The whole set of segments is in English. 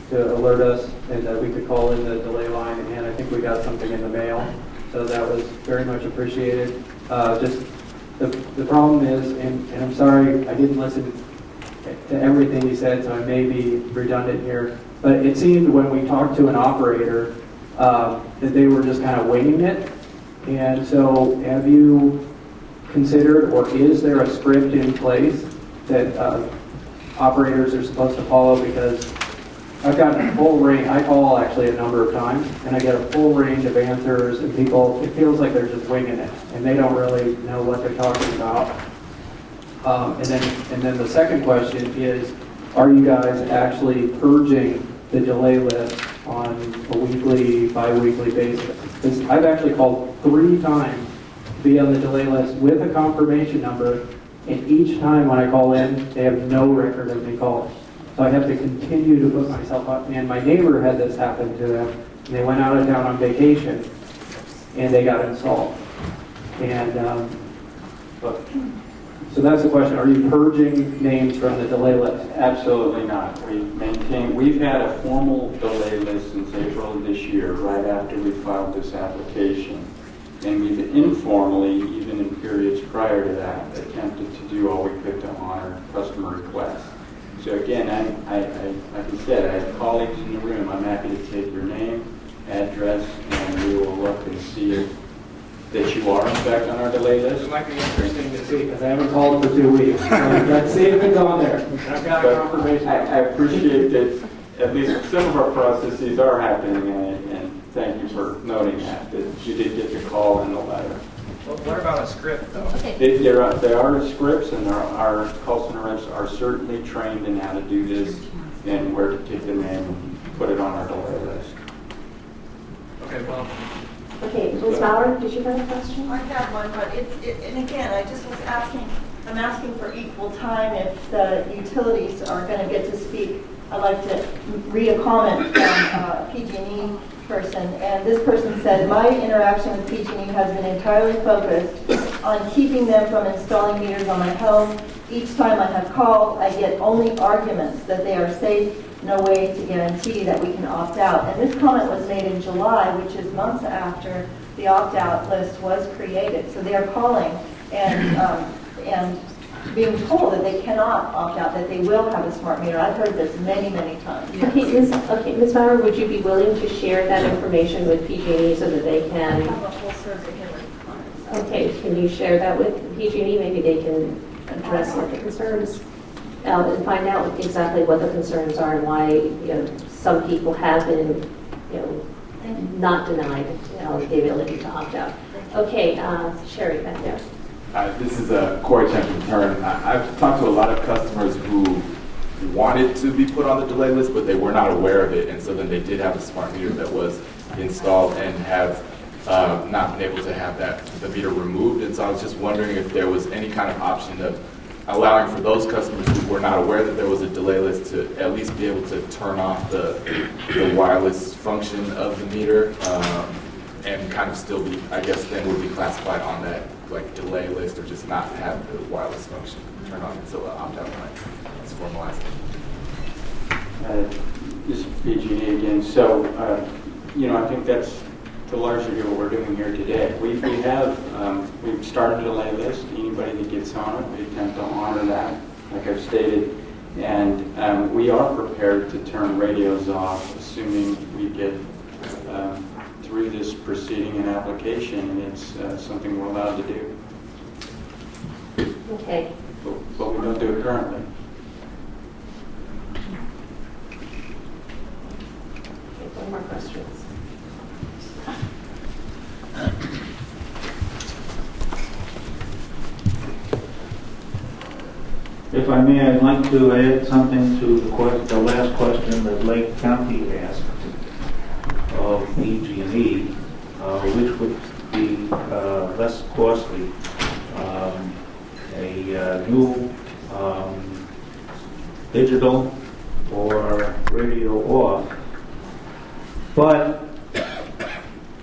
to alert us and that we could call in the delay line, and I think we got something in the mail, so that was very much appreciated. Just the problem is, and I'm sorry I didn't listen to everything he said, so I may be redundant here, but it seemed when we talked to an operator that they were just kind of winging it. And so have you considered, or is there a script in place that operators are supposed to follow? Because I've gotten a full range. I call actually a number of times, and I get a full range of answers, and people, it feels like they're just winging it, and they don't really know what they're talking about. And then the second question is, are you guys actually purging the delay list on a weekly, bi-weekly basis? Because I've actually called 3 times to be on the delay list with a confirmation number, and each time when I call in, they have no record of me calling. So I have to continue to put myself up. And my neighbor had this happen to them, and they went out of town on vacation, and they got installed. And so that's the question. Are you purging names from the delay list? Absolutely not. We've had a formal delay list since April of this year, right after we filed this application. And we've informally, even in periods prior to that, attempted to do all we could to honor customer requests. So again, like I said, I have colleagues in the room. I'm happy to take your name, address, and we will look and see that you are in fact on our delay list. It might be interesting to see, because I haven't called for 2 weeks. Let's see if it's on there. I've got a confirmation. I appreciate that at least some of our processes are happening, and thank you for noting that you did get the call and the letter. Well, what about a script, though? Okay. There are scripts, and our call center reps are certainly trained in how to do this and where to take the name and put it on our delay list. Okay, well. Okay, Ms. Bauer, did you have a question? I have one, but and again, I just was asking, I'm asking for equal time if the utilities are going to get to speak. I'd like to read a comment from a PG&E person, and this person said, my interaction with PG&E has been entirely focused on keeping them from installing meters on my home. Each time I have called, I get only arguments that they are safe, no way to guarantee that we can opt out. And this comment was made in July, which is months after the opt-out list was created. So they are calling and being told that they cannot opt out, that they will have a smart meter. I've heard this many, many times. Okay, Ms. Bauer, would you be willing to share that information with PG&E so that they can? I have a whole survey here with comments. Okay, can you share that with PG&E? Maybe they can address what the concerns and find out exactly what the concerns are and why some people have been not denied the ability to opt out. Okay, Sherry back there. This is Corey Templeton. I've talked to a lot of customers who wanted to be put on the delay list, but they were not aware of it, and so then they did have a smart meter that was installed and have not been able to have the meter removed. And so I was just wondering if there was any kind of option of allowing for those customers who were not aware that there was a delay list to at least be able to turn off the wireless function of the meter and kind of still be, I guess, then would be classified on that like delay list, or just not have the wireless function turn on until the opt-out line is formalized. This is PG&E again. So, I think that's to largely what we're doing here today. We've started a delay list. Anybody that gets on it, we attempt to honor that, like I've stated. And we are prepared to turn radios off, assuming we get through this proceeding and application, and it's something we're allowed to do. Okay. But we don't do it currently. Okay, one more questions. If I may, I'd like to add something to the last question that Lake County asked of PG&E, which would be less costly. A new digital or radio off. But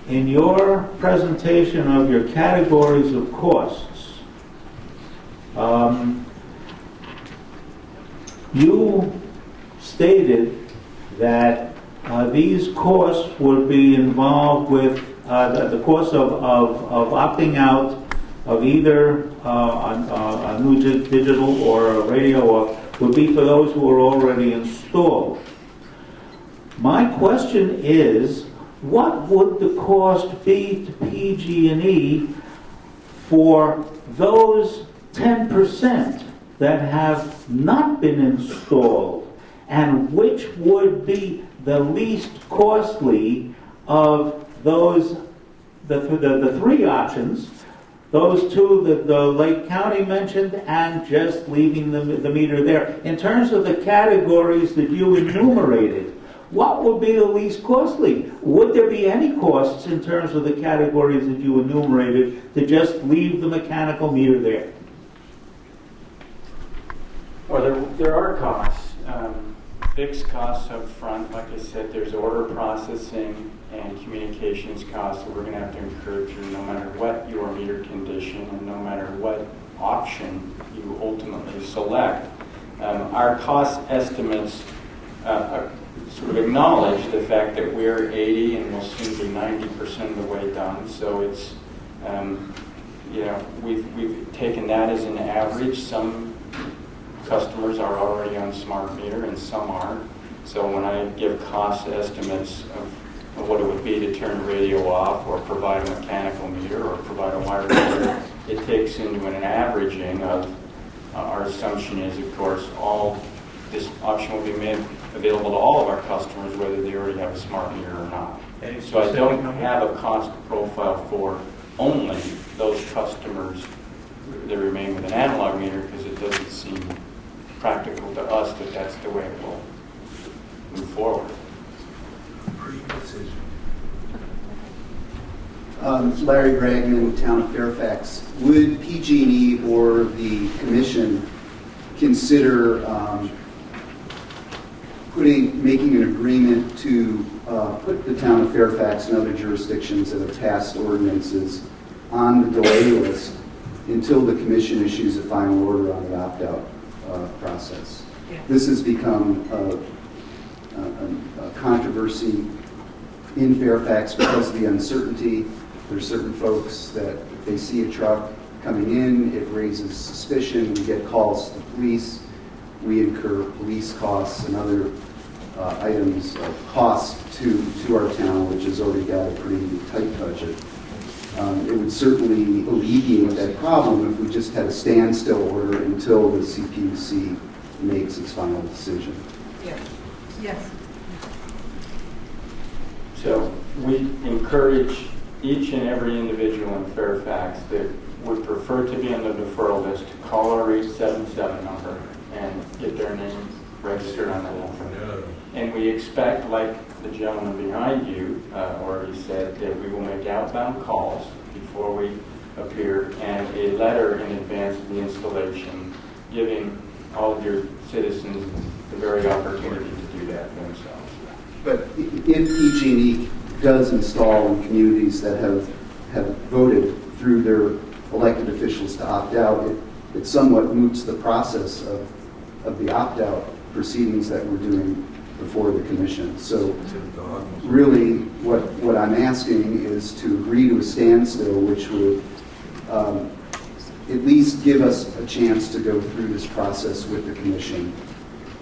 in your presentation of your categories of costs, you stated that these costs would be involved with the cost of opting out of either a new digital or a radio would be for those who are already installed. My question is, what would the cost be to PG&E for those 10% that have not been installed, and which would be the least costly of those, the three options, those two that the Lake County mentioned, and just leaving the meter there? In terms of the categories that you enumerated, what would be the least costly? Would there be any costs in terms of the categories that you enumerated to just leave the mechanical meter there? Well, there are costs. Fixed costs up front, like I said, there's order processing and communications costs that we're going to have to incur through no matter what your meter condition and no matter what option you ultimately select. Our cost estimates sort of acknowledge the fact that we're 80 and we'll soon be 90% of the way done. So it's, we've taken that as an average. Some customers are already on smart meter and some aren't. So when I give cost estimates of what it would be to turn the radio off or provide a mechanical meter or provide a wired meter, it takes into an averaging of our assumption is, of course, all this option will be made available to all of our customers, whether they already have a smart meter or not. So I don't have a cost profile for only those customers that remain with an analog meter, because it doesn't seem practical to us that that's the way it will move forward. Larry Bragman, Town of Fairfax. Would PG&E or the Commission consider making an agreement to put the Town of Fairfax and other jurisdictions that have passed ordinances on the delay list until the Commission issues a final order on the opt-out process? This has become a controversy in Fairfax because of the uncertainty. There's certain folks that if they see a truck coming in, it raises suspicion. We get calls to the police. We incur police costs and other items of cost to our town, which has already got a pretty tight budget. It would certainly alleviate that problem if we just had a standstill order until the CPUC makes its final decision. Yes. So we encourage each and every individual in Fairfax that would prefer to be on the deferral list to call our 877 number and get their name registered on the list. And we expect, like the gentleman behind you already said, that we will make outbound calls before we appear and a letter in advance of the installation giving all of your citizens the very opportunity to do that themselves. But if PG&E does install in communities that have voted through their elected officials to opt out, it somewhat moots the process of the opt-out proceedings that we're doing before the Commission. So really what I'm asking is to agree to a standstill, which would at least give us a chance to go through this process with the Commission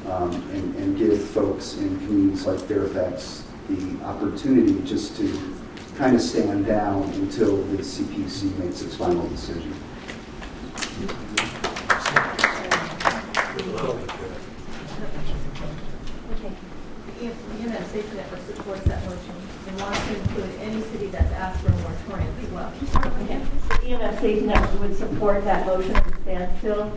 and give folks in communities like Fairfax the opportunity just to kind of stand down until the CPUC makes its final decision. The Safety Network supports that motion and wants to include any city that's asked for a moratorium as well. The EMS Safety Network would support that motion at standstill,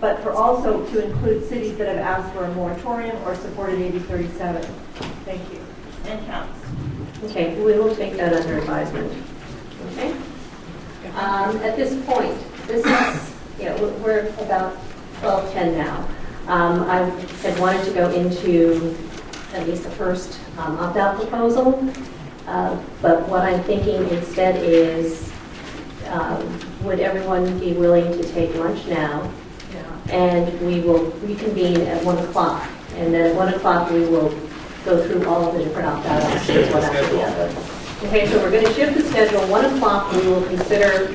but for also to include cities that have asked for a moratorium or supported AB 37. Thank you. And counts. Okay, we will take that under advisement. Okay? At this point, this is, we're about 12:10 now. I had wanted to go into at least the first opt-out proposal, but what I'm thinking instead is, would everyone be willing to take lunch now? And we will reconvene at 1 o'clock. And then at 1 o'clock, we will go through all of the different opt-out options, one after the other. Okay, so we're going to shift the schedule. 1 o'clock, we will consider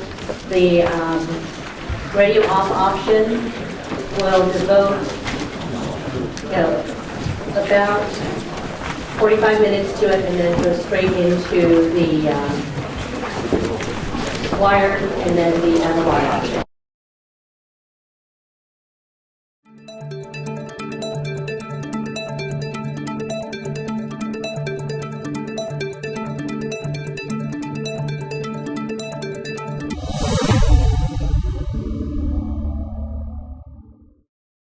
the radio off option. We'll devote, about 45 minutes to it, and then go straight into the wired and then the analog option.